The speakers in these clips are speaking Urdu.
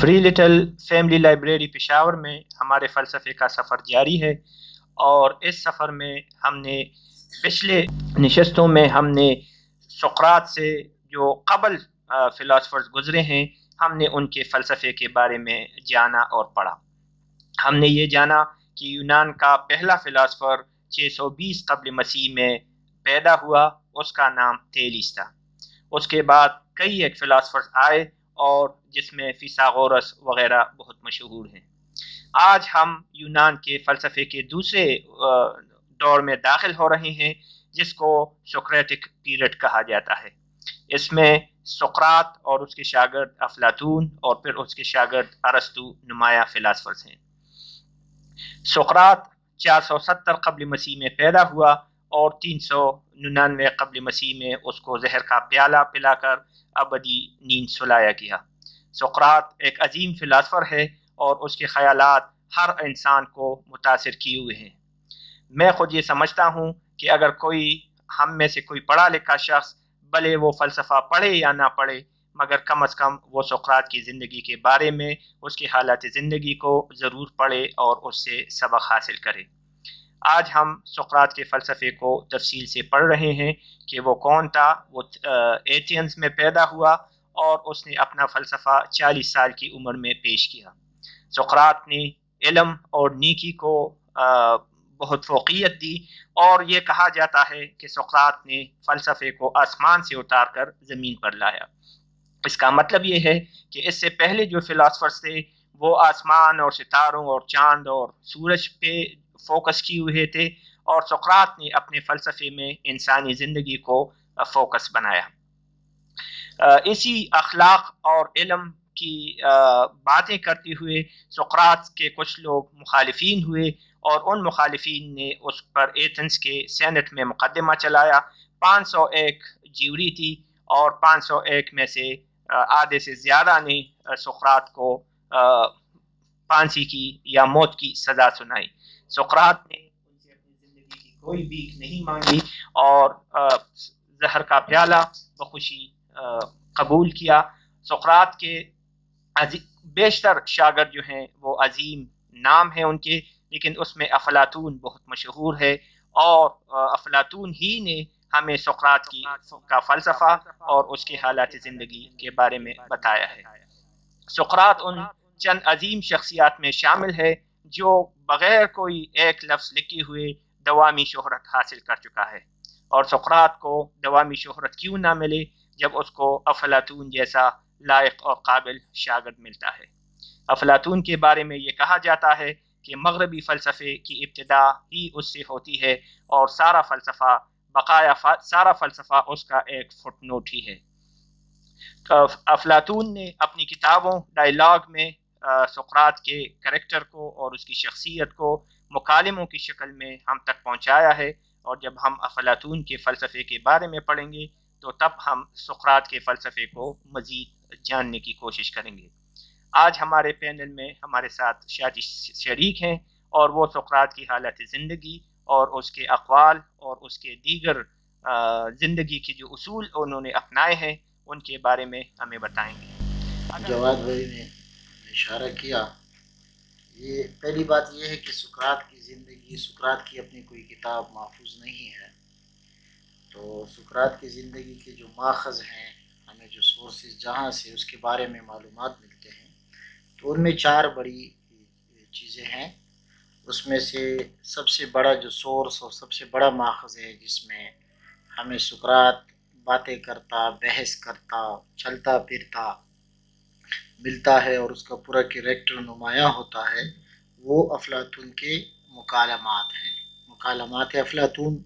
Free little family library Peshawar میں ہمارے فلسفے کا سفر جاری ہے، اور اس سفر میں ہم نے پچھلے نشستوں میں ہم نے سقراط سے جو قبل فلاسفرز گزرے ہیں، ہم نے ان کے فلسفے کے بارے میں جانا اور پڑھا۔ ہم نے یہ جانا کہ یونان کا پہلا فلاسفر 620 قبل مسیح میں پیدا ہوا، اس کا نام تھیلیس تھا۔ اس کے بعد کئی ایک فلاسفرز آئے، اور جس میں فیثاغورس وغیرہ بہت مشہور ہیں۔ آج ہم یونان کے فلسفے کے دوسرے دور میں داخل ہو رہے ہیں، جس کو سقراطک پیریڈ کہا جاتا ہے۔ اس میں سقراط اور اس کے شاگرد افلاطون اور پھر اس کے شاگرد ارسطو نمایاں فلاسفرز ہیں۔ سقراط 470 قبل مسیح میں پیدا ہوا، اور 399 قبل مسیح میں اس کو زہر کا پیالہ پلا کر ابدی نیند سلایا گیا۔ سقراط ایک عظیم فلاسفر ہے، اور اس کے خیالات ہر انسان کو متاثر کیے ہوئے ہیں۔ میں خود یہ سمجھتا ہوں کہ اگر کوئی ہم میں سے کوئی پڑھا لکھا شخص، بھلے وہ فلسفہ پڑھے یا نہ پڑھے، مگر کم از کم وہ سقراط کی زندگی کے بارے میں، اس کی حالات زندگی کو ضرور پڑھے اور اس سے سبق حاصل کرے۔ آج ہم سقراط کے فلسفے کو تفصیل سے پڑھ رہے ہیں کہ وہ کون تھا۔ وہ ایتھنز میں پیدا ہوا، اور اس نے اپنا فلسفہ 40 سال کی عمر میں پیش کیا۔ سقراط نے علم اور نیکی کو بہت فوقیت دی، اور یہ کہا جاتا ہے کہ سقراط نے فلسفے کو آسمان سے اتار کر زمین پر لایا۔ اس کا مطلب یہ ہے کہ اس سے پہلے جو فلاسفرز تھے، وہ آسمان اور ستاروں اور چاند اور سورج پہ فوکس کیے ہوئے تھے، اور سقراط نے اپنے فلسفے میں انسانی زندگی کو فوکس بنایا۔ اسی اخلاق اور علم کی باتیں کرتے ہوئے سقراط کے کچھ لوگ مخالفین ہوئے، اور ان مخالفین نے اس پر ایتھنز کے سینٹ میں مقدمہ چلایا۔ 501 جیوری تھی، اور 501 میں سے آدھے سے زیادہ نے سقراط کو پھانسی کی یا موت کی سزا سنائی۔ سقراط نے ان سے اپنی زندگی کی کوئی بھیک نہیں مانگی، اور زہر کا پیالہ بخوشی قبول کیا۔ سقراط کے بیشتر شاگرد جو ہیں وہ عظیم نام ہیں ان کے، لیکن اس میں افلاطون بہت مشہور ہے، اور افلاطون ہی نے ہمیں سقراط کا فلسفہ اور اس کے حالات زندگی کے بارے میں بتایا ہے۔ سقراط ان چند عظیم شخصیات میں شامل ہے جو بغیر کوئی ایک لفظ لکھے ہوئے دوامی شہرت حاصل کر چکا ہے۔ اور سقراط کو دوامی شہرت کیوں نہ ملے جب اس کو افلاطون جیسا لائق اور قابل شاگرد ملتا ہے۔ افلاطون کے بارے میں یہ کہا جاتا ہے کہ مغربی فلسفے کی ابتدا ہی اس سے ہوتی ہے، اور سارا فلسفہ اس کا ایک فٹ نوٹ ہی ہے۔ افلاطون نے اپنی کتابوں ڈائیلاگ میں سقراط کے کریکٹر کو اور اس کی شخصیت کو مکالموں کی شکل میں ہم تک پہنچایا ہے، اور جب ہم افلاطون کے فلسفے کے بارے میں پڑھیں گے تو تب ہم سقراط کے فلسفے کو مزید جاننے کی کوشش کریں گے۔ آج ہمارے پینل میں ہمارے ساتھ شریک ہیں، اور وہ سقراط کی حالت زندگی اور اس کے اقوال اور اس کے دیگر زندگی کے جو اصول انہوں نے اپنائے ہیں، ان کے بارے میں ہمیں بتائیں گے۔ جواد بھائی نے اشارہ کیا، یہ پہلی بات یہ ہے کہ سقراط کی زندگی، سقراط کی اپنی کوئی کتاب محفوظ نہیں ہے، تو سقراط کی زندگی کے جو ماخذ ہیں، ہمیں جو سورسز جہاں سے اس کے بارے میں معلومات ملتے ہیں، تو ان میں 4 بڑی چیزیں ہیں۔ اس میں سے سب سے بڑا جو سورس اور سب سے بڑا ماخذ ہے جس میں ہمیں سقراط باتیں کرتا، بحث کرتا، چلتا پھرتا ملتا ہے اور اس کا پورا کریکٹر نمایاں ہوتا ہے، وہ افلاطون کے مکالمات ہیں۔ مکالمات افلاطون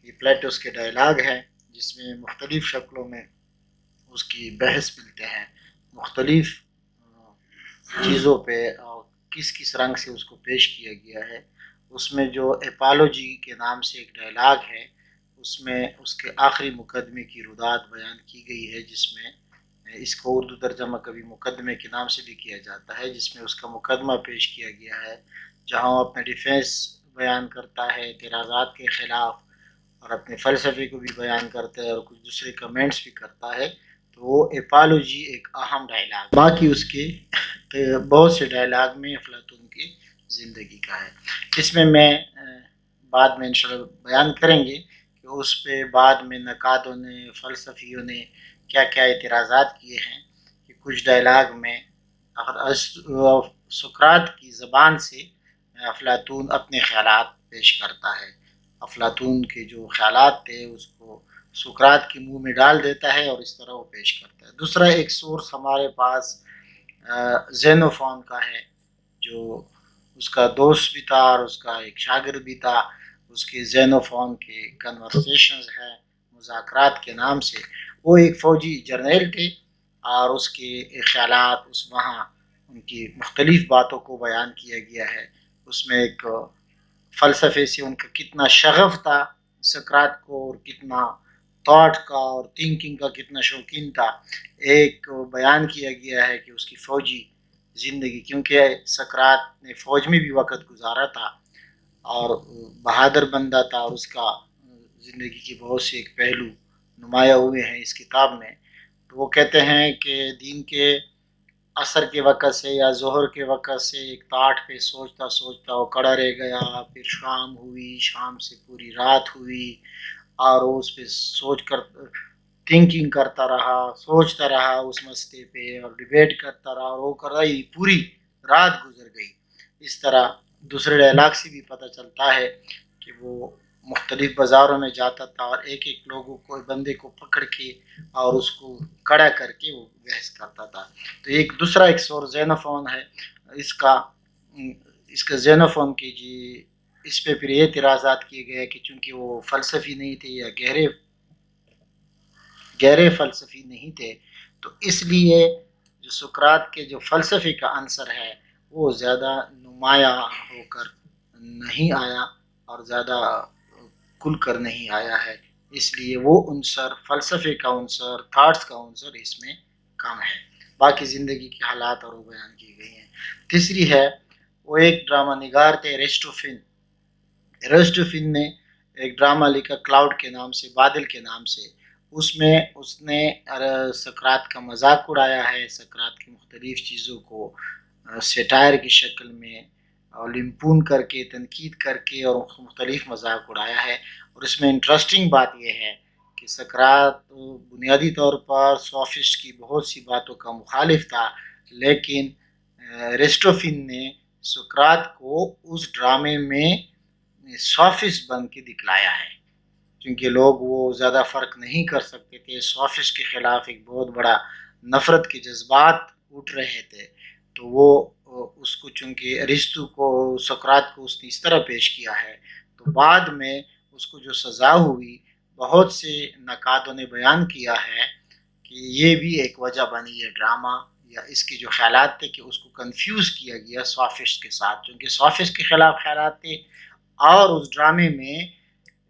یہ پلیٹوس کے ڈائیلاگ ہے، جس میں مختلف شکلوں میں اس کی بحث ملتے ہیں، مختلف چیزوں پہ کس کس رنگ سے اس کو پیش کیا گیا ہے۔ اس میں جو ایپالوجی کے نام سے ایک ڈائیلاگ ہے، اس میں اس کے آخری مقدمے کی ردات بیان کی گئی ہے، جس میں اس کو اردو ترجمہ کبھی مقدمے کے نام سے بھی کیا جاتا ہے، جس میں اس کا مقدمہ پیش کیا گیا ہے، جہاں وہ اپنا ڈیفینس بیان کرتا ہے اعتراضات کے خلاف، اور اپنے فلسفے کو بھی بیان کرتا ہے، اور کچھ دوسرے کمنٹس بھی کرتا ہے۔ تو تو اپالوجی ایک اہم ڈائلاگ، باقی اس کے بہت سے ڈائلاگ میں افلاطون کی زندگی کا ہے۔ اس میں بعد میں انشاءاللہ بیان کریں گے کہ اس پہ بعد میں نقادوں نے، فلسفیوں نے کیا کیا اعتراضات کیے ہیں، کہ کچھ ڈائلاگ میں سقراط کی زبان سے افلاطون اپنے خیالات پیش کرتا ہے، افلاطون کے جو خیالات تھے اس کو سقراط کے منہ میں ڈال دیتا ہے اور اس طرح وہ پیش کرتا ہے۔ دوسرا ایک سورس ہمارے پاس زینوفون کا ہے، جو اس کا دوست بھی تھا اور اس کا ایک شاگرد بھی تھا، اس کے زینوفون کے کنورسیشنز ہیں مذاکرات کے نام سے۔ وہ ایک فوجی جرنیل تھے اور اس کے خیالات وہاں ان کی مختلف باتوں کو بیان کیا گیا ہے۔ اس میں ایک فلسفے سے ان کا کتنا شغف تھا سقراط کو، اور کتنا تھاٹ کا اور تھنکنگ کا کتنا شوقین تھا، ایک بیان کیا گیا ہے کہ اس کی فوجی زندگی، کیونکہ سقراط نے فوج میں بھی وقت گزارا تھا اور بہادر بندہ تھا، اور اس کا زندگی کے بہت سے ایک پہلو نمایاں ہوئے ہیں اس کتاب میں۔ تو وہ کہتے ہیں کہ دین کے عصر کے وقت سے یا ظہر کے وقت سے ایک تاٹ پہ سوچتا سوچتا وہ کڑا رہ گیا، پھر شام ہوئی، شام سے پوری رات ہوئی اور اس پہ سوچ کر تھنکنگ کرتا رہا، سوچتا رہا اس مسئلے پہ اور ڈیبیٹ کرتا رہا، اور وہ کر رہی پوری رات گزر گئی۔ اس طرح دوسرے ڈائلاگ سے بھی پتہ چلتا ہے کہ وہ مختلف بازاروں میں جاتا تھا اور ایک ایک لوگوں کو، بندے کو پکڑ کے اور اس کو کڑا کر کے وہ بحث کرتا تھا۔ تو ایک دوسرا ایک سورس زینوفون ہے، اس کا زینوفون کی جی، اس پہ پھر یہ اعتراضات کیے گئے کہ چونکہ وہ فلسفی نہیں تھے یا گہرے فلسفی نہیں تھے، تو اس لیے جو سقراط کے جو فلسفے کا عنصر ہے وہ زیادہ نمایاں ہو کر نہیں آیا اور زیادہ کھل کر نہیں آیا ہے، اس لیے وہ عنصر، فلسفے کا عنصر، تھاٹس کا عنصر اس میں کم ہے۔ باقی زندگی کے حالات اور وہ بیان کی گئی ہیں۔ تیسری ہے، وہ ایک ڈرامہ نگار تھے ایرسٹوفن نے ایک ڈرامہ لکھا کلاؤڈ کے نام سے، بادل کے نام سے۔ اس میں اس نے سقراط کا مذاق اڑایا ہے، سقراط کی مختلف چیزوں کو سیٹائر کی شکل میں لمپون کر کے، تنقید کر کے اور مختلف مذاق اڑایا ہے۔ اور اس میں انٹرسٹنگ بات یہ ہے کہ سقراط بنیادی طور پر سوفسٹ کی بہت سی باتوں کا مخالف تھا، لیکن ایرسٹوفن نے سقراط کو اس ڈرامے میں سوفسٹ بن کے دکھلایا ہے، کیونکہ لوگ وہ زیادہ فرق نہیں کر سکتے تھے، سوفسٹ کے خلاف ایک بہت بڑا نفرت کے جذبات اٹھ رہے تھے، تو وہ اس کو چونکہ ارسطو کو، سقراط کو اس نے اس طرح پیش کیا ہے، تو بعد میں اس کو جو سزا ہوئی، بہت سے نقادوں نے بیان کیا ہے کہ یہ بھی ایک وجہ بنی ہے ڈرامہ، یا اس کے جو خیالات تھے کہ اس کو کنفیوز کیا گیا سوفسٹ کے ساتھ، چونکہ سوفسٹ کے خلاف خیالات تھے اور اس ڈرامے میں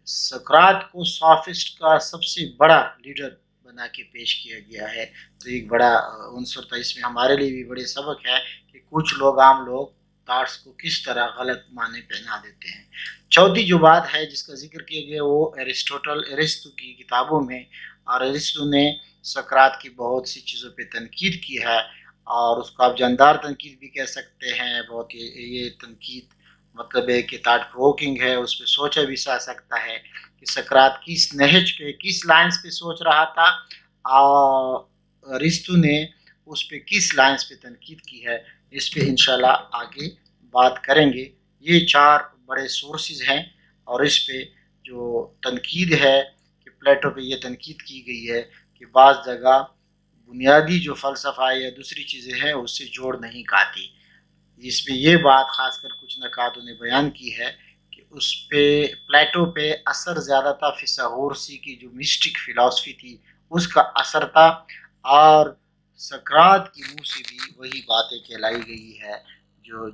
سقراط کو سوفسٹ کا سب سے بڑا لیڈر بنا کے پیش کیا گیا ہے۔ تو ایک بڑا عنصر تھا، اس میں ہمارے لیے بھی بڑے سبق ہے کہ کچھ لوگ، عام لوگ تھاٹس کو کس طرح غلط معنی پہنا دیتے ہیں۔ چوتھی جو بات ہے جس کا ذکر کیا گیا وہ ارسطو کی کتابوں میں، اور ارسطو نے سقراط کی بہت سی چیزوں پہ تنقید کی ہے، اور اس کو آپ جاندار تنقید بھی کہہ سکتے ہیں، بہت یہ تنقید مطلب ہے کہ تھاٹ پروکنگ ہے، اس پہ سوچا بھی جا سکتا ہے کہ سقراط کس نہج پہ، کس لائنز پہ سوچ رہا تھا، اور ارسطو نے اس پہ کس لائنز پہ تنقید کی ہے۔ اس پہ انشاءاللہ آگے بات کریں گے۔ یہ 4 بڑے سورسز ہیں، اور اس پہ جو تنقید ہے کہ پلیٹو پہ یہ تنقید کی گئی ہے کہ بعض جگہ بنیادی جو فلسفہ یا دوسری چیزیں ہیں اس سے جوڑ نہیں کھاتی۔ اس پہ یہ بات خاص کر کچھ نقادوں نے بیان کی ہے کہ اس پہ پلیٹو پہ اثر زیادہ تھا فیثاغورسی کی جو مسٹک فلسفی تھی اس کا اثر تھا، اور سقراط کی منہ سے بھی وہی باتیں کہلائی گئی ہے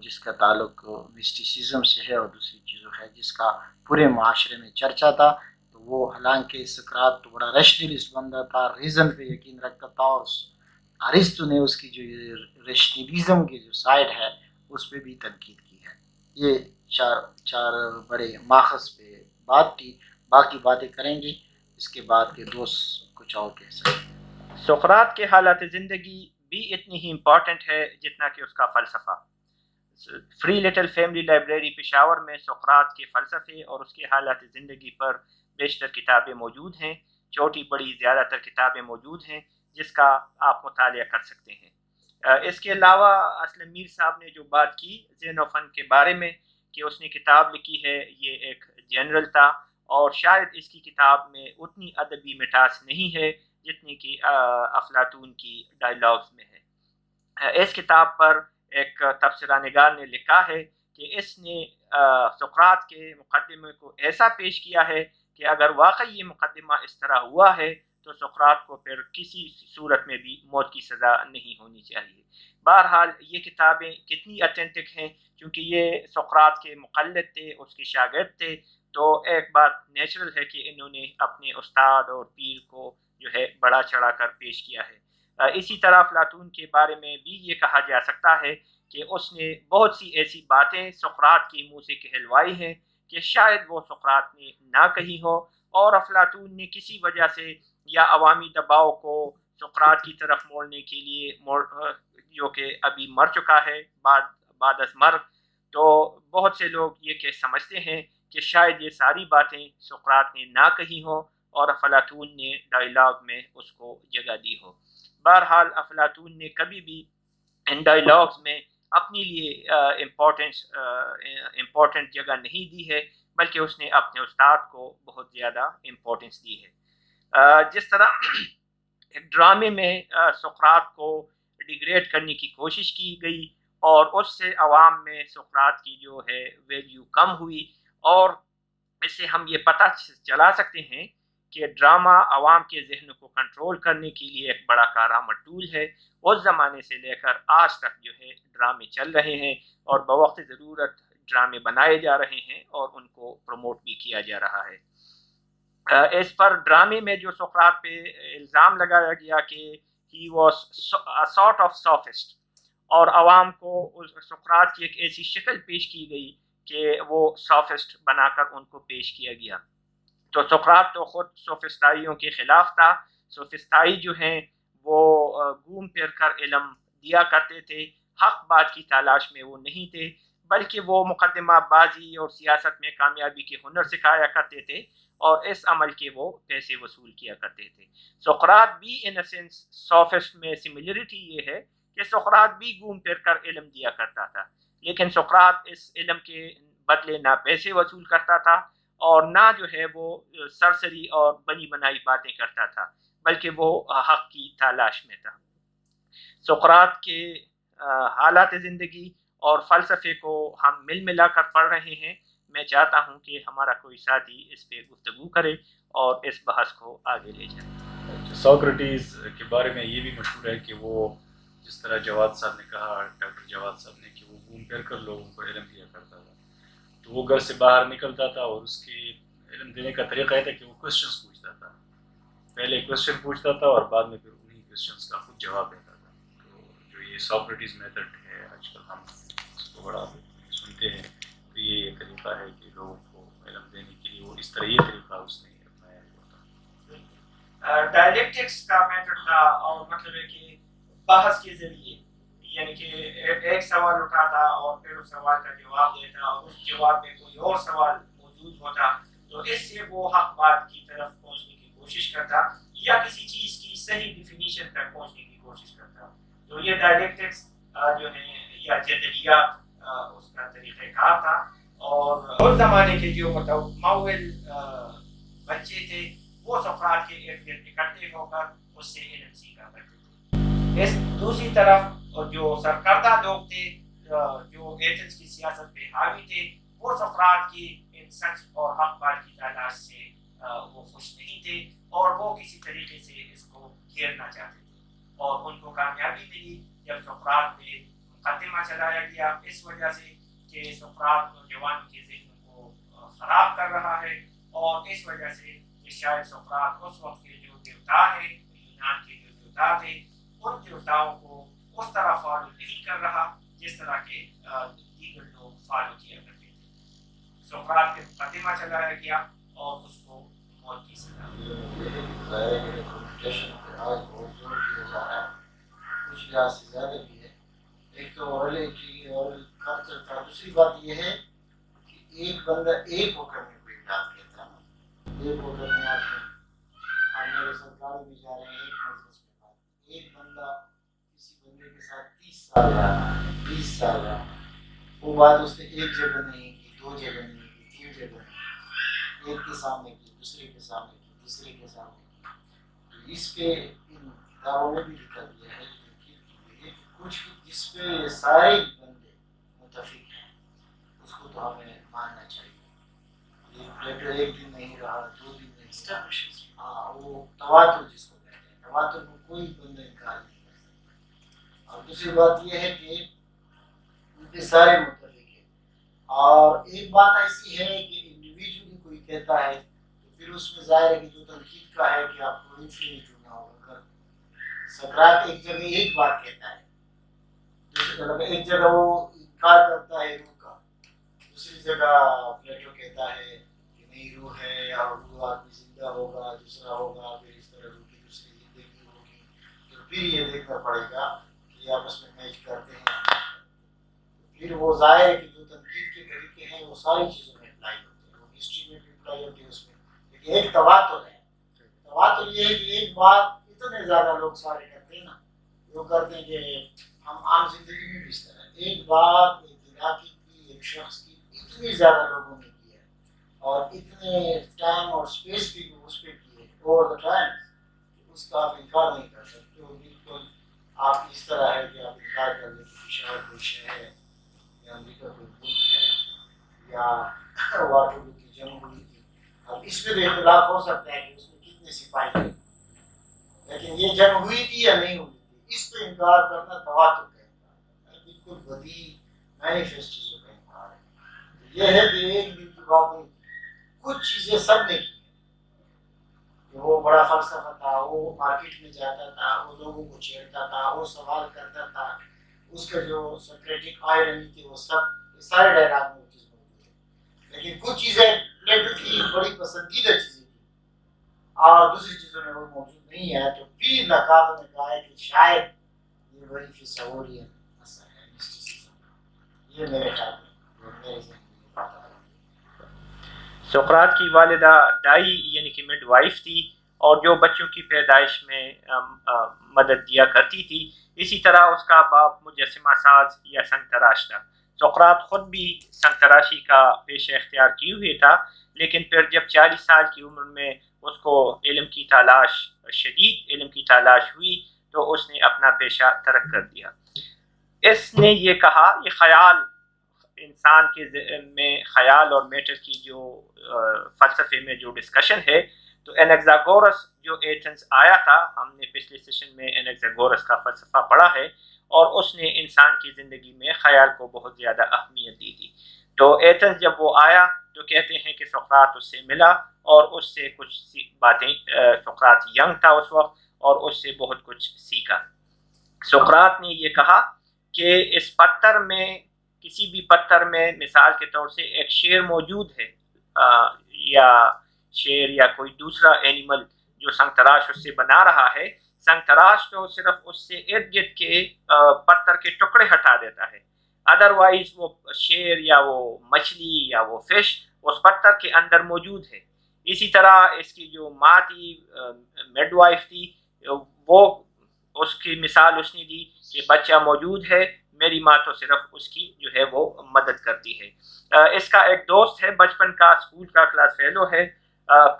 جس کا تعلق مسٹیسزم سے ہے اور دوسری چیزوں ہے، جس کا پورے معاشرے میں چرچا تھا۔ تو وہ حالانکہ سقراط تو بڑا ریشنلسٹ بندہ تھا، ریزن پہ یقین رکھتا تھا، اور ارسطو نے اس کی جو ریشنلزم کی جو سائڈ ہے اس پہ بھی تنقید کی ہے۔ یہ چار بڑے ماخذ پہ بات تھی، باقی باتیں کریں گے اس کے بعد کے دوست کچھ اور کہہ سکتے ہیں۔ سقراط کے حالات زندگی بھی اتنی ہی امپورٹنٹ ہے جتنا کہ اس کا فلسفہ۔ Free little family library Peshawar میں سقراط کے فلسفے اور اس کے حالات زندگی پر بیشتر کتابیں موجود ہیں، چھوٹی بڑی زیادہ تر کتابیں موجود ہیں جس کا آپ مطالعہ کر سکتے ہیں۔ اس کے علاوہ اسلم میر صاحب نے جو بات کی ذہن و فن کے بارے میں کہ اس نے کتاب لکھی ہے، یہ ایک جنرل تھا اور شاید اس کی کتاب میں اتنی ادبی مٹاس نہیں ہے جتنی کہ افلاطون کی ڈائلاگز میں ہے۔ اس کتاب پر ایک تبصرہ نگار نے لکھا ہے کہ اس نے سقراط کے مقدمے کو ایسا پیش کیا ہے کہ اگر واقعی یہ مقدمہ اس طرح ہوا ہے تو سقراط کو پھر کسی صورت میں بھی موت کی سزا نہیں ہونی چاہیے۔ بہرحال یہ کتابیں کتنی اتھینٹک ہیں، کیونکہ یہ سقراط کے مقلد تھے، اس کے شاگرد تھے، تو ایک بات نیچرل ہے کہ انہوں نے اپنے استاد اور پیر کو جو ہے بڑا چڑھا کر پیش کیا ہے۔ اسی طرح افلاطون کے بارے میں بھی یہ کہا جا سکتا ہے کہ اس نے بہت سی ایسی باتیں سقراط کے منہ سے کہلوائی ہیں کہ شاید وہ سقراط نے نہ کہی ہو، اور افلاطون نے کسی وجہ سے یا عوامی دباؤ کو سقراط کی طرف موڑنے کے لیے جو کہ ابھی مر چکا ہے بعد از مرگ، تو بہت سے لوگ یہ کہ سمجھتے ہیں کہ شاید یہ ساری باتیں سقراط نے نہ کہی ہو اور افلاطون نے ڈائلاگ میں اس کو جگہ دی ہو۔ بہرحال افلاطون نے کبھی بھی ان ڈائلاگز میں اپنے لیے امپورٹنٹ جگہ نہیں دی ہے، بلکہ اس نے اپنے استاد کو بہت زیادہ امپورٹنس دی ہے۔ جس طرح ایک ڈرامے میں سقراط کو ڈیگریڈ کرنے کی کوشش کی گئی اور اس سے عوام میں سقراط کی جو ہے ویلیو کم ہوئی، اور اس سے ہم یہ پتہ چلا سکتے ہیں کہ ڈرامہ عوام کے ذہن کو کنٹرول کرنے کے لیے ایک بڑا کارآمد ٹول ہے۔ اس زمانے سے لے کر آج تک جو ہے ڈرامے چل رہے ہیں اور بوقت ضرورت ڈرامے بنائے جا رہے ہیں اور ان کو پروموٹ بھی کیا جا رہا ہے۔ اس پر ڈرامے میں جو سقراط پہ الزام لگایا گیا کہ ہی واز سارٹ آف سافسٹ، اور عوام کو سقراط کی ایک ایسی شکل پیش کی گئی کہ وہ سافسٹ بنا کر ان کو پیش کیا گیا۔ تو سقراط تو خود سوفسٹائیوں کے خلاف تھا۔ سوفسٹائی جو ہیں وہ گھوم پھر کر علم دیا کرتے تھے، حق بات کی تلاش میں وہ نہیں تھے، بلکہ وہ مقدمہ بازی اور سیاست میں کامیابی کے ہنر سکھایا کرتے تھے اور اس عمل کے وہ پیسے وصول کیا کرتے تھے۔ سقراط بھی ان سینس سافسٹ میں سملرٹی یہ ہے کہ سقراط بھی گھوم پھر کر علم دیا کرتا تھا، لیکن سقراط اس علم کے بدلے نہ پیسے وصول کرتا تھا اور نہ جو ہے وہ سرسری اور بنی بنائی باتیں کرتا تھا، بلکہ وہ حق کی تلاش میں تھا۔ سقراط کے حالات زندگی اور فلسفے کو ہم مل ملا کر پڑھ رہے ہیں۔ میں چاہتا ہوں کہ ہمارا کوئی ساتھی اس پہ گفتگو کرے اور اس بحث کو آگے لے جائے۔ سوکریٹیز کے بارے میں یہ بھی مشہور ہے کہ وہ جس طرح جواد صاحب نے کہا، ڈاکٹر جواد صاحب نے، کہ وہ گھوم پھر کر لوگوں کو علم دیا کرتا تھا، تو وہ گھر سے باہر نکلتا تھا اور اس کے علم دینے کا طریقہ یہ تھا کہ وہ کوشچنس پوچھتا تھا، پہلے کوشچن پوچھتا تھا اور بعد میں پھر انہیں کوشچنس کا خود جواب دیتا تھا۔ تو جو یہ سوکریٹیز میتھڈ ہے آج کل ہم اس کو بڑا سنتے ہیں، تو یہ ایک طریقہ ہے کہ لوگوں کو علم دینے کے لیے وہ اس طرح یہ طریقہ اس نے اپنایا ہوا تھا۔ ڈائلیکٹکس کا میتھڈ تھا، اور مطلب ہے کہ بحث کے ذریعے، یعنی کہ ایک سوال اٹھاتا اور پھر اس سوال کا جواب دیتا اور اس جواب میں کوئی اور سوال موجود ہوتا، تو اس سے وہ حق بات کی طرف پہنچنے کی کوشش کرتا یا کسی چیز کی صحیح ڈیفینیشن تک پہنچنے کی کوشش کرتا۔ تو یہ ڈائلیکٹکس جو ہے یا جدلیات اس کا طریقہ کار تھا، اور اس زمانے کے جو متمول بچے تھے وہ سقراط کے ارد گرد اکٹھے ہو کر اس سے علم سیکھا کرتے تھے۔ اس دوسری طرف جو سرکردہ لوگ تھے جو ایتھنز کی سیاست پہ حاوی تھے، وہ سقراط کی ان سچ اور حق بات کی تلاش سے وہ خوش نہیں تھے اور وہ کسی طریقے سے اس کو گھیرنا چاہتے تھے، اور ان کو کامیابی ملی جب سقراط پہ مقدمہ چلایا گیا، اس وجہ سے کہ سقراط نوجوانوں کے ذہن کو خراب کر رہا ہے، اور اس وجہ سے کہ شاید سقراط اس وقت کے جو دیوتا ہیں، یونان کے جو دیوتا تھے، ان دیوتاؤں کو اس طرح فالو نہیں کر رہا جس طرح کے دیگر لوگ فالو کیا کرتے تھے۔ سقراط پہ مقدمہ چلایا گیا اور اس کو اور تیسرا ظاہر ہے کہ کمیونیکیشن پہ آج بہت زور دیا جا رہا ہے، کچھ لحاظ سے زیادہ بھی ہے. ایک تو اورل ایجی اور کلچر تھا، دوسری بات یہ ہے کہ ایک بندہ ایک ہو کر میں کوئی بات کہتا ہے، ایک ہو کر میں آپ میرے ساتھ گاڑی میں جا رہے ہیں، ایک مجلس میں بات، ایک بندہ کسی بندے کے ساتھ 30 سال رہا، 20 سال رہا، وہ بات اس نے ایک جگہ نہیں کی، 2 جگہ نہیں کی، 3 جگہ نہیں کی، ایک کے سامنے کی، دوسرے کے سامنے کی، تیسرے کے سامنے کی. تو اس پہ ان کتابوں میں بھی لکھا گیا ہے کچھ جس پہ سارے بندے متفق ہیں اس کو تو ہمیں ماننا چاہیے. پلیٹو ایک دن نہیں رہا، 2 دن نہیں رہا. ہاں، وہ تواتر جس کو کہتے ہیں، تواتر کو کوئی بندہ انکار نہیں کر سکتا. اور دوسری بات یہ ہے کہ ان پہ سارے متفق ہیں. اور ایک بات ایسی ہے کہ انڈیویجولی کوئی کہتا ہے تو پھر اس میں ظاہر ہے کہ جو تنقید کا ہے کہ آپ کو انفینٹ ہونا ہوگا. سقراط ایک جگہ ایک بات کہتا ہے، دوسری جگہ ایک جگہ وہ انکار کرتا ہے روح کا، دوسری جگہ پلیٹو کہتا ہے کہ نہیں روح ہے، یا روح آدمی زندہ ہوگا، دوسرا ہوگا، پھر اس طرح روح کی دوسری زندگی ہوگی. تو پھر یہ دیکھنا پڑے گا کہ یہ آپس میں میچ کرتے ہیں. پھر وہ ظاہر ہے کہ جو تنقید کے طریقے ہیں وہ ساری چیزوں میں اپلائی ہوتے ہیں، وہ ہسٹری میں بھی اپلائی ہوتے ہیں اس میں. لیکن ایک تواتر ہے، تواتر یہ ہے کہ ایک بات اتنے زیادہ لوگ سارے کرتے ہیں نا، وہ کرتے ہیں کہ ہم عام زندگی میں بھی اس طرح ایک بات ایک علاقے کی، ایک شخص کی اتنی زیادہ لوگوں نے کی ہے اور اتنے ٹائم اور اسپیس بھی اس پہ کی ہے اوور دا ٹائم، اس کا آپ انکار نہیں کر سکتے. وہ بالکل آپ اس طرح ہے کہ آپ انکار کر دیں کہ شہر کوئی شہر ہے یا امریکہ کوئی ملک ہے یا واٹر کی جنگ ہوئی تھی. اب اس پہ بھی اختلاف ہو سکتا ہے کہ اس میں کتنے سپاہی تھے، لیکن یہ جنگ ہوئی تھی یا نہیں ہوئی تھی، اس پہ انکار کرنا تواتر کا انکار ہے، بالکل بدیہی مینیفیسٹ چیزوں کا انکار ہے. یہ ہے کہ ایک دن کی بات نہیں، کچھ چیزیں سب نے کی. وہ بڑا فلسفہ تھا، وہ مارکیٹ میں جاتا تھا، وہ لوگوں کو چھیڑتا تھا، وہ سوال کرتا تھا، اس کا جو سکریٹک آئرنی تھی وہ سب سارے ڈائلاگ میں وہ چیز موجود ہے. لیکن کچھ چیزیں پلیٹو کی بڑی پسندیدہ چیزیں تھیں اور دوسری چیزوں میں وہ موجود نہیں ہے. تو پیر نقاد نے کہا ہے کہ شاید یہ وہی فیساوری اثر ہے مسٹیسزم. یہ میرے خیال میں میرے ذہن میں یہ بات آ رہی ہے. سقراط کی والدہ ڈائی یعنی کہ مڈ وائف تھی اور جو بچوں کی پیدائش میں مدد دیا کرتی تھی. اسی طرح اس کا باپ مجسمہ ساز یا سنگ تراش تھا. سقراط خود بھی سنگ تراشی کا پیشہ اختیار کیے ہوئے تھا، لیکن پھر جب 40 سال کی عمر میں اس کو علم کی تلاش، شدید علم کی تلاش ہوئی تو اس نے اپنا پیشہ ترک کر دیا. اس نے یہ کہا، یہ خیال انسان کے ذہن میں خیال اور میٹر کی جو فلسفے میں جو ڈسکشن ہے، تو انیکزاگورس جو ایتھنز آیا تھا، ہم نے پچھلے سیشن میں انیکزاگورس کا فلسفہ پڑھا ہے، اور اس نے انسان کی زندگی میں خیال کو بہت زیادہ اہمیت دی تھی. تو ایتھنز جب وہ آیا تو کہتے ہیں کہ سقراط اس سے ملا اور اس سے کچھ باتیں، سقراط ینگ تھا اس وقت، اور اس سے بہت کچھ سیکھا. سقراط نے یہ کہا کہ اس پتھر میں، کسی بھی پتھر میں مثال کے طور سے ایک شیر موجود ہے، یا شیر یا کوئی دوسرا اینیمل جو سنگ تراش اس سے بنا رہا ہے. سنگ تراش تو صرف اس سے ارد گرد کے پتھر کے ٹکڑے ہٹا دیتا ہے، ادروائز وہ شیر یا وہ مچھلی یا وہ فش اس پتھر کے اندر موجود ہے. اسی طرح اس کی جو ماں تھی، مڈ وائف تھی، وہ اس کی مثال اس نے دی کہ بچہ موجود ہے، میری ماں تو صرف اس کی جو ہے وہ مدد کرتی ہے. اس کا ایک دوست ہے بچپن کا، اسکول کا کلاس فیلو ہے،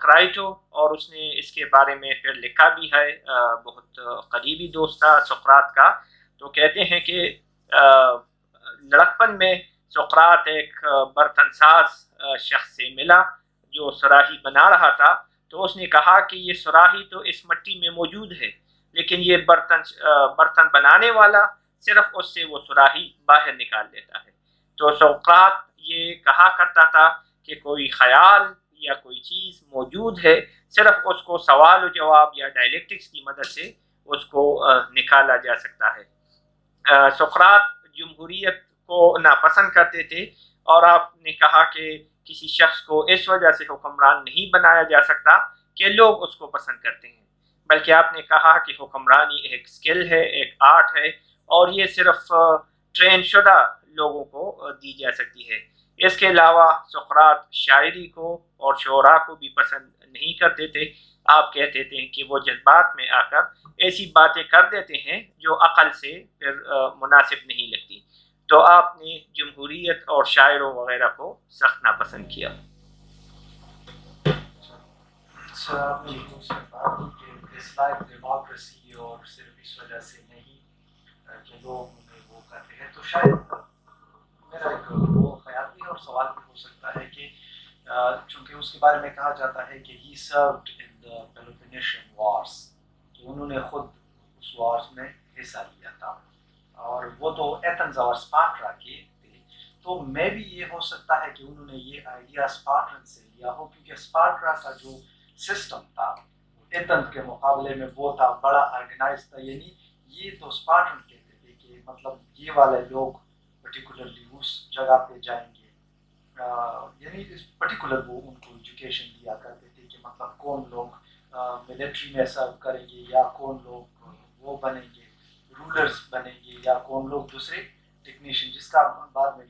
کرائٹو، اور اس نے اس کے بارے میں پھر لکھا بھی ہے. بہت قریبی دوست تھا سقراط کا. تو کہتے ہیں کہ لڑکپن میں سقراط ایک برتن ساز شخص سے ملا جو صراحی بنا رہا تھا. تو اس نے کہا کہ یہ صراحی تو اس مٹی میں موجود ہے، لیکن یہ برتن بنانے والا صرف اس سے وہ صراحی باہر نکال دیتا ہے. تو سقراط یہ کہا کرتا تھا کہ کوئی خیال یا کوئی چیز موجود ہے، صرف اس کو سوال و جواب یا ڈائلیکٹکس کی مدد سے اس کو نکالا جا سکتا ہے. سقراط جمہوریت کو ناپسند کرتے تھے، اور آپ نے کہا کہ کسی شخص کو اس وجہ سے حکمران نہیں بنایا جا سکتا کہ لوگ اس کو پسند کرتے ہیں، بلکہ آپ نے کہا کہ حکمرانی ایک سکل ہے، ایک آرٹ ہے، اور یہ صرف ٹرین شدہ لوگوں کو دی جا سکتی ہے۔ اس کے علاوہ سقراط شاعری کو اور شعراء کو بھی پسند نہیں کرتے تھے۔ آپ کہتے تھے کہ وہ جذبات میں آ کر ایسی باتیں کر دیتے ہیں جو عقل سے پھر مناسب نہیں لگتی، تو آپ نے جمہوریت اور شاعروں وغیرہ کو سخت ناپسند کیا۔ اچھا، آپ نے اس میں بات کی کہ ڈس لائک ڈیموکریسی اور صرف اس وجہ سے نہیں کہ لوگ انہیں وہ کرتے ہیں، تو شاید میرا ایک وہ خیال بھی ہے اور سوال بھی ہو سکتا ہے کہ چونکہ اس کے بارے میں کہا جاتا ہے کہ ہی سروڈ ان دا پیلوپونیشین وارس، تو انہوں نے خود اس وارس میں حصہ لیا تھا، اور وہ تو ایتھنز اور اسپارٹا کے تھے، تو میں بھی یہ ہو سکتا ہے کہ انہوں نے یہ آئیڈیا اسپارٹن سے لیا ہو، کیونکہ اسپارٹا کا جو سسٹم تھا ایتھنز کے مقابلے میں وہ تھا بڑا آرگنائز تھا، یعنی یہ تو اسپارٹن کہتے تھے کہ مطلب یہ والے لوگ پرٹیکولرلی اس جگہ پہ جائیں گے، یعنی پرٹیکولر وہ ان کو ایجوکیشن دیا کرتے تھے کہ مطلب کون لوگ ملٹری میں سرو کریں گے، یا کون لوگ وہ بنیں گے رولرز بنیں گے، یا کون لوگ دوسرے ٹیکنیشین، جس کا بعد میں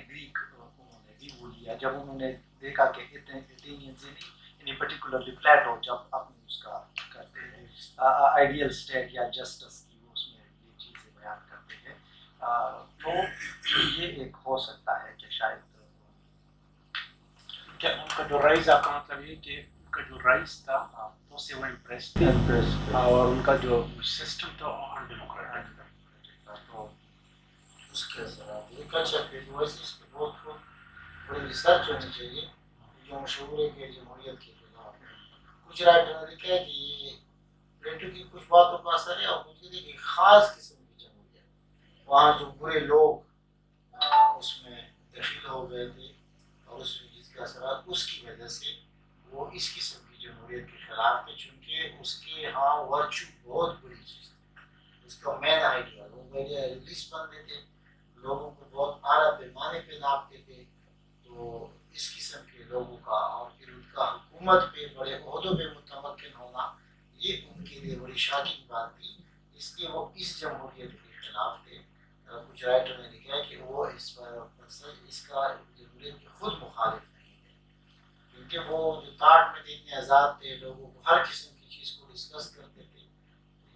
گریک انہوں نے بھی وہ لیا جب انہوں نے دیکھا کہ ایتھینینز یعنی پرٹیکولرلی پلیٹو جب اپنی اس کا کرتے ہیں آئیڈیل اسٹیٹ یا جسٹس کی اس میں یہ چیزیں بیان کرتے ہیں، تو یہ ایک ہو سکتا ہے کہ شاید کیا ان کا جو رائز، آپ کا مطلب یہ کہ ان کا جو رائز تھا تو سے وہ امپریس تھے، اور ان کا جو سسٹم تھا ان ڈیموکریٹک تھا، تو اس کے اثرات ایک اچھا کہ ویسے اس پہ بہت بڑی ریسرچ ہونی چاہیے، جو مشہور ہے کہ جمہوریت کے خلاف کچھ رائٹر نے لکھا ہے کہ یہ پلیٹو کی کچھ باتوں کا اثر ہے، اور کچھ کہتے ہیں کہ خاص قسم کی جمہوریت، وہاں جو برے لوگ اس میں دخیل ہو گئے تھے اور اس میں جس کے اثرات اس کی وجہ سے وہ اس قسم کی جمہوریت کے خلاف تھے، چونکہ اس کے ہاں ورچو بہت بڑی چیز تھی، اس کا مین آئیڈیا وہ ریلیز بنتے تھے، لوگوں کو بہت اعلیٰ پیمانے پہ ناپتے تھے، تو اس قسم کے لوگوں کا اور پھر ان کا حکومت پہ بڑے عہدوں پہ متمکن ہونا یہ ان کے لیے بڑی شاکنگ بات تھی، اس لیے وہ اس جمہوریت کے خلاف تھے۔ کچھ رائٹر نے لکھا ہے کہ وہ اس کا جمہوریت کے خود مخالف نہیں تھے، کیونکہ وہ جو تاٹ میں تھے اتنے آزاد تھے، لوگوں کو ہر قسم کی چیز کو ڈسکس کرتے تھے،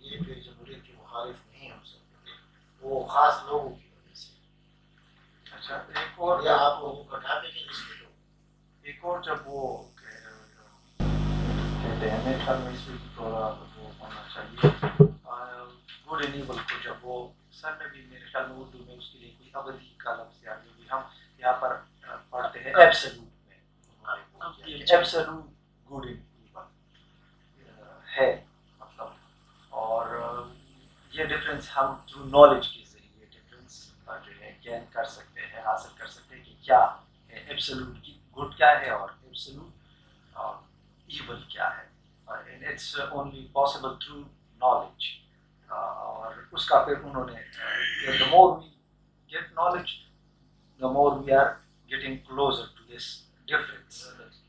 یہ پھر جمہوریت کے مخالف نہیں ہو سکتے تھے، وہ خاص لوگوں کی وجہ سے۔ اچھا ایک اور یا آپ لوگوں کا ٹاپک ہے جس میں ایک اور جب وہ کہتے ہیں میرے خیال میں اس میں تھوڑا وہ ہونا چاہیے گڈ اینڈ ایول کو، جب وہ سر میں بھی میرے خیال میں اردو میں اس کے لیے کوئی ابدی کا لفظ یا جو بھی ہم یہاں پر پڑھتے ہیں ایبسلوٹ میں، ایبسلوٹ گڈ اینڈ ایول ہے مطلب، اور یہ ڈفرینس ہم تھرو نالج کے ذریعے ڈفرینس جو ہے گین کر سکتے ہیں، حاصل کر سکتے ہیں کہ کیا ہے ایبسلوٹ کی گڈ کیا ہے اور ایبسلوٹ ایول کیا ہے، and it's only possible through knowledge، اور اس کا پھر انہوں نے the more we get knowledge the more we are getting closer to this difference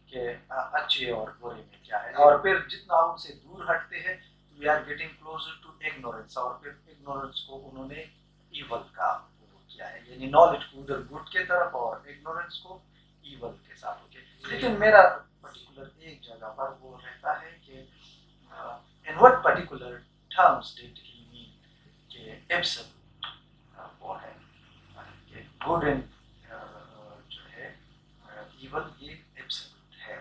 کہ اچھے اور برے میں کیا ہے، اور پھر جتنا ان سے دور ہٹتے ہیں we are getting closer to ignorance، اور پھر ignorance کو انہوں نے ایول کا وہ کیا ہے، یعنی نالج کو ادھر گڈ کے طرف اور ignorance کو ایول کے ساتھ ہو گیا۔ لیکن میرا پرٹیکولر ایک جگہ پر وہ رہتا ہے کہ in what particular terms did he mean کہ absolute وہ ہے کہ good and جو ہے evil یہ absolute ہے۔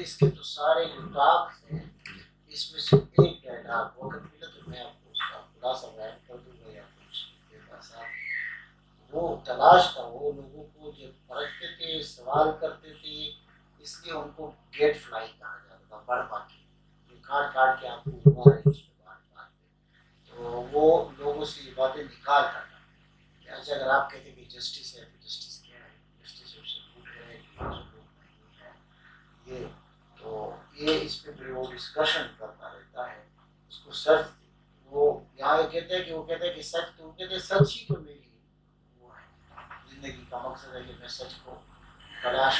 اس کے تو سارے جو ٹاکس ہیں اس میں سے ایک ڈائلاگ وقت ملا تو میں آپ کو اس کا خلاصہ بیان کر دوں گا، یا کچھ وہ تلاش تھا، وہ لوگوں کو جب پرکھتے تھے سوال کرتے تھے، اس لیے ان کو گیٹ فلائی کہا جاتا تھا، بڑھ باقی جو کاٹ کاٹ کے آپ کو ہوا ہے اس میں بات پہ، تو وہ لوگوں سے یہ باتیں نکال کرتا کہ اچھا اگر آپ کہتے ہیں کہ جسٹس ہے تو جسٹس کیا ہے، جسٹس ایبسولوٹ ہے کہ ایبسولوٹ نہیں ہے، یہ تو یہ اس پہ پھر وہ ڈسکشن کرتا رہتا ہے، اس کو سچ وہ یہاں یہ کہتے ہیں کہ وہ کہتے ہیں کہ سچ تو کہتے ہیں سچ ہی تو میری وہ ہے، زندگی کا مقصد ہے کہ میں سچ کو تلاش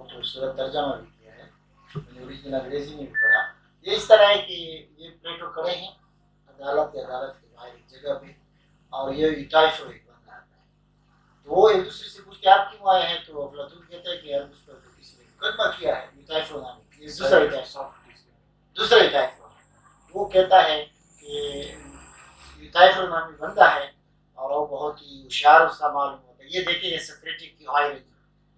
وہ خوبصورت ترجمہ بھی کیا ہے، میں نے اوریجنل انگریزی میں بھی پڑھا. یہ اس طرح ہے کہ یہ پلیٹو کھڑے ہیں عدالت کے باہر ایک جگہ پہ، اور یہ یوٹائفو ایک بندہ آتا ہے. تو وہ ایک دوسرے سے پوچھتے آپ کیوں آئے ہیں؟ تو افلاطون کہتا ہے کہ ہم اس پر کسی نے مقدمہ کیا ہے یوٹائفو نامی، یہ دوسرا یوٹائفو ہے. وہ کہتا ہے کہ یوٹائفو نامی بندہ ہے اور وہ بہت ہی ہوشیار اس کا معلوم ہوتا ہے. یہ دیکھیں یہ سکریٹک کی آئرنی،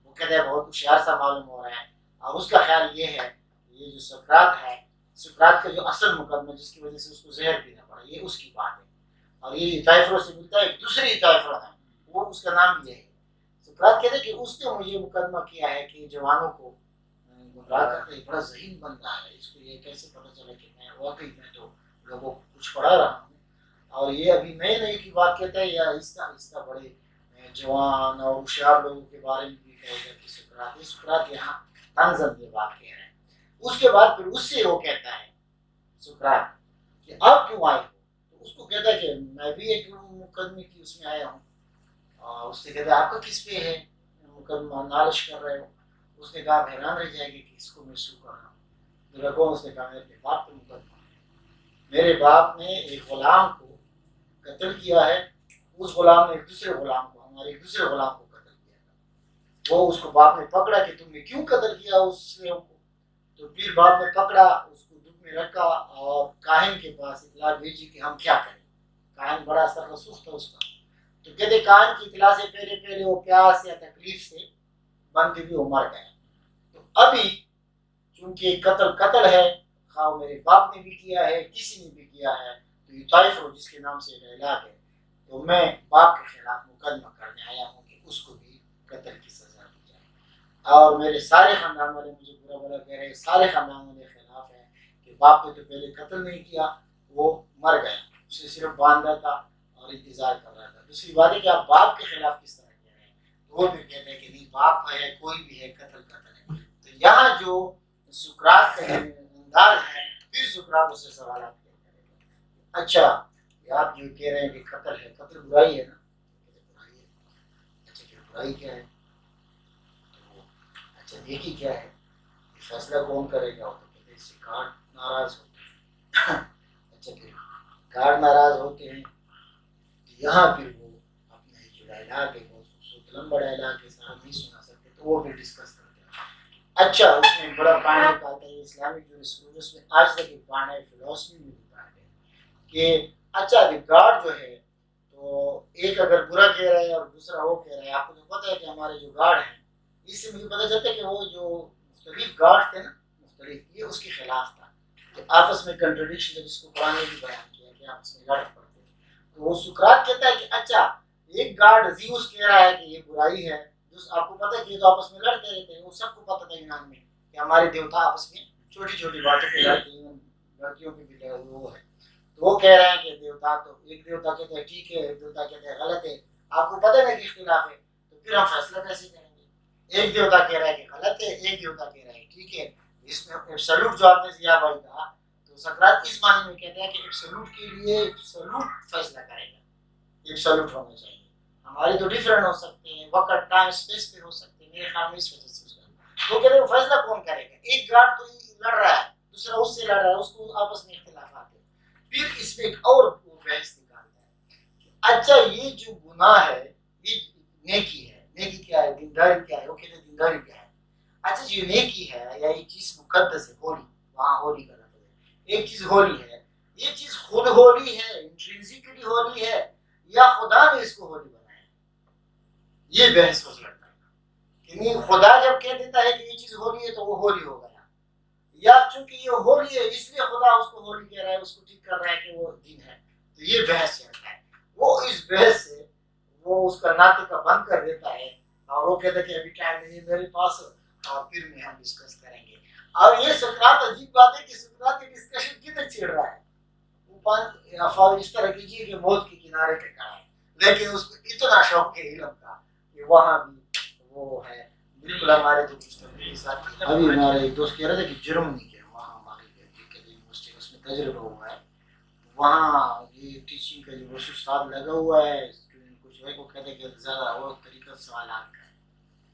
وہ کہتا ہے بہت ہوشیار سا معلوم ہو رہا ہے. اور اس کا خیال یہ ہے یہ جو سقراط ہے، سقراط کا جو اصل مقدمہ جس کی وجہ سے اس کو زہر پینا پڑا، یہ اس کی بات ہے. اور یہ یوٹائفو سے ملتا ہے ایک دوسری یوٹائفو ہے، وہ اس کا نام یہ ہے. سقراط کہتے ہیں کہ اس نے مجھے مقدمہ کیا ہے کہ جوانوں کو گمراہ کرتا ہے. بڑا ذہین بندہ ہے، اس کو یہ کیسے پتہ چلا کہ میں واقعی میں تو لوگوں کو کچھ پڑھا رہا ہوں. اور یہ ابھی نئے نئے کی بات کہتا ہے یا آہستہ آہستہ بڑے جوان اور ہوشیار لوگوں کے بارے میں بھی کہے گا کہ سقراط یہاں طنزاً یہ بات کہہ رہے ہیں. اس کے بعد پھر اس سے وہ کہتا ہے سقراط کہ آپ کیوں آئے ہو؟ تو اس کو کہتا ہے کہ میں بھی ایک مقدمے کی اس میں آیا ہوں. اس نے کہتا ہے آپ کا کس پہ ہے مقدمہ، نالش کر رہے ہو؟ اس نے کہا آپ حیران رہ جائے گے کہ اس کو میں سو کر رہا ہوں. کون؟ اس نے کہا میرے باپ پہ مقدمہ ہے. میرے باپ نے ایک غلام کو قتل کیا ہے، اس غلام نے ایک دوسرے غلام کو، ہمارے ایک دوسرے غلام کو قتل کیا تھا. وہ اس کو باپ نے پکڑا کہ تم نے کیوں قتل کیا اس سلیو کو. تو پھر باپ نے پکڑا، اس کو دکھ میں رکھا اور کاہن کے پاس اطلاع بھیجی کہ ہم کیا کریں. کاہن بڑا سخت تھا اس کا. تو کہتے کاہن کی اطلاع سے پہلے وہ پیاس یا تکلیف سے بنتے ہوئے وہ مر گیا. تو ابھی چونکہ قتل ہے، خواہ میرے باپ نے بھی کیا ہے کسی نے بھی کیا ہے، تو یوٹائفو جس کے نام سے علاج ہے، تو میں باپ کے خلاف مقدمہ کرنے آیا ہوں کہ اس کو بھی قتل کی سزا دی جائے. اور میرے سارے خاندان والے مجھے برا کہہ رہے ہیں، سارے خاندان والے خلاف ہیں کہ باپ نے تو پہلے قتل نہیں کیا، وہ مر گیا، اسے صرف باندھا تھا اور انتظار کر رہا تھا. دوسری بات ہے کہ آپ باپ کے خلاف کس طرح کہہ رہے ہیں؟ تو وہ بھی کہتے ہیں کہ نہیں، باپ ہے کوئی بھی ہے قتل ہے. تو یہاں جو سقراط کا انداز ہے، پھر سقراط اسے سوالات کرے گا. اچھا آپ جو کہہ رہے ہیں کہ قتل ہے، قتل برائی ہے نا؟ برائی ہے. اچھا پھر برائی کیا ہے؟ تو اچھا نیکی کیا ہے؟ یہ فیصلہ کون کرے گا؟ تو کہتے ہیں اس سے گارڈ ناراض ہوتے ہیں. اچھا پھر گارڈ ناراض ہوتے ہیں تو یہاں پھر وہ اپنے جو ڈائلاگ ہے بہت خوبصورت لمبا ڈائلاگ ہے، سارا نہیں سنا سکتے، تو وہ بھی ڈسکس کرتے ہیں. اچھا اس میں بڑا پڑھنے کا آتا ہے اسلامک جورسپروڈنس میں، آج تک ایک پڑھنا ہے، فلسفی میں بھی پڑھا ہے کہ اچھا گاڈ جو ہے تو ایک اگر برا کہہ رہا ہے اور دوسرا وہ کہہ رہا ہے. آپ کو تو پتہ ہے کہ ہمارے جو گاڈ ہیں، اس سے مجھے پتہ چلتا ہے کہ وہ جو مختلف گاڈ تھے نا، مختلف، یہ اس کے خلاف تھا کہ آپس میں کنٹرڈکشن ہے، جس کو قرآن نے بھی بیان کیا کہ آپس میں لڑ پڑتے ہیں. تو وہ سقراط کہتا ہے کہ اچھا ایک گاڈ زیوس کہہ رہا ہے کہ یہ برائی ہے. آپ کو پتہ ہے کہ یہ تو آپس میں لڑتے رہتے ہیں، وہ سب کو پتہ تھا یونان میں کہ ہمارے دیوتا آپس میں چھوٹی چھوٹی باتوں پہ لڑتے ہیں، لڑکیوں پہ بھی وہ ہے. تو وہ کہہ رہے ہیں کہ دیوتا، تو ایک دیوتا کہتے ہیں ٹھیک ہے، ایک دیوتا کہتے ہیں غلط ہے. آپ کو پتہ ہے کہ اختلاف ہے، تو پھر ہم فیصلہ کیسے کریں گے؟ ایک دیوتا کہہ رہا ہے کہ غلط ہے، ایک دیوتا کہہ رہا ہے ٹھیک ہے. اس میں ایبسولوٹ جو آپ نے ضیاء بھائی کہا، تو سقراط اس معنی میں کہتا ہے کہ ایبسولوٹ کے لیے ایبسولوٹ فیصلہ کرے گا، ایبسولوٹ ہونا چاہیے. ہمارے تو ڈیفرنٹ ہو سکتے ہیں، وقت ٹائم اسپیس پہ ہو سکتے ہیں، میرے خیال میں اس وجہ سے وہ کہتے ہیں وہ فیصلہ کون کرے گا؟ ایک گارڈ تو لڑ رہا ہے، دوسرا اس سے لڑ رہا ہے، اس کو آپس میں اختلافات ہیں. پھر اس میں ایک اور بحث نکالتا ہے. اچھا یہ جو گناہ ہے یہ نیکی ہے. نیکی کیا ہے؟ دینداری کیا ہے؟ وہ کہتے ہیں دینداری کیا ہے. اچھا جو نیکی ہے یا یہ چیز مقدس ہے، ہولی، وہاں ہولی کا لفظ ہے، ایک چیز ہولی ہے، یہ چیز خود ہولی ہے، انٹرنسکلی ہولی ہے، یا خدا نے اس کو ہولی بنایا؟ یہ بحث ہو سکتا ہے کہ نہیں، خدا جب کہہ دیتا ہے کہ یہ چیز ہولی ہے تو وہ ہولی ہو گیا، یا چونکہ یہ ہولی ہے اس لیے خدا اس کو ہولی کہہ رہا ہے، اس کو ٹھیک کر رہا ہے کہ وہ دین ہے. تو یہ بحث چلتا ہے. وہ اس بحث سے وہ اس کا ناطقہ بند کر دیتا ہے اور وہ کہتا ہے کہ ابھی ٹائم نہیں میرے پاس، اور پھر میں ہم ڈسکس کریں گے. اور یہ سقراط عجیب بات ہے کہ سقراط یہ ڈسکشن کدھر چھیڑ رہا ہے. وہ اس طرح کیجیے کہ موت کے کنارے پہ کھڑا ہے، لیکن اس کو اتنا شوق ہے علم کا کہ وہاں بھی وہ ہے. بالکل ہمارے تو ابھی ہمارے ایک دوست کہہ رہے تھے کہ جرمنی کے وہاں ہماری یونیورسٹی اس میں تجربہ ہوا ہے، وہاں یہ ٹیچنگ کا جو استاد لگا ہوا ہے، کچھ ہے وہ کہتے ہیں کہ زیادہ اور طریقہ سوالات کا ہے.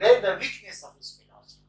lay the weakness of his philosophy,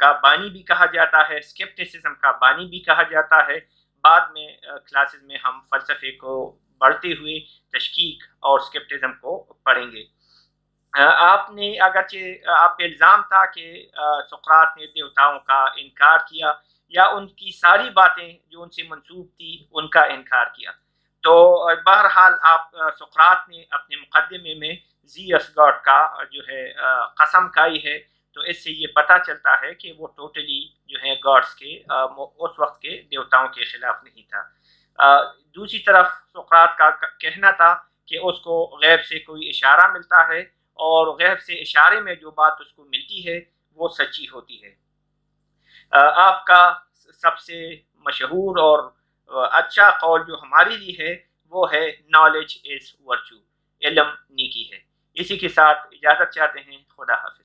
کا بانی بھی کہا جاتا ہے، اسکیپٹسزم کا بانی بھی کہا جاتا ہے۔ بعد میں کلاسز میں ہم فلسفے کو بڑھتے ہوئے تشکیک اور اسکیپٹزم کو پڑھیں گے۔ آپ نے اگرچہ آپ پہ الزام تھا کہ سقراط نے دیوتاؤں کا انکار کیا یا ان کی ساری باتیں جو ان سے منسوب تھی ان کا انکار کیا، تو بہرحال آپ سقراط نے اپنے مقدمے میں زیوس گاڈ کا جو ہے قسم کھائی ہے، تو اس سے یہ پتہ چلتا ہے کہ وہ ٹوٹلی جو ہے گاڈس کے اس وقت کے دیوتاؤں کے خلاف نہیں تھا۔ دوسری طرف سقراط کا کہنا تھا کہ اس کو غیب سے کوئی اشارہ ملتا ہے اور غیب سے اشارے میں جو بات اس کو ملتی ہے وہ سچی ہوتی ہے۔ آپ کا سب سے مشہور اور اچھا قول جو ہمارے لیے ہے وہ ہے knowledge is virtue، علم نیکی ہے۔ اسی کے ساتھ اجازت چاہتے ہیں، خدا حافظ۔